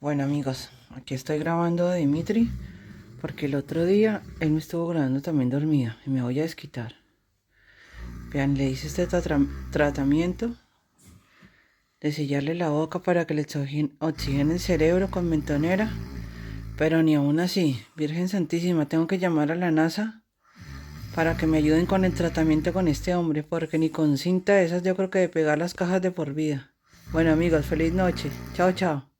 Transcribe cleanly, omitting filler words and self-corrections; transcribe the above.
Bueno amigos, aquí estoy grabando a Dimitri porque el otro día él me estuvo grabando también dormida y me voy a desquitar. Vean, le hice este tratamiento de sellarle la boca para que le oxigene el cerebro con mentonera, pero ni aún así, Virgen Santísima, tengo que llamar a la NASA para que me ayuden con el tratamiento con este hombre, porque ni con cinta de esas yo creo que de pegar las cajas de por vida. Bueno amigos, feliz noche. Chao, chao.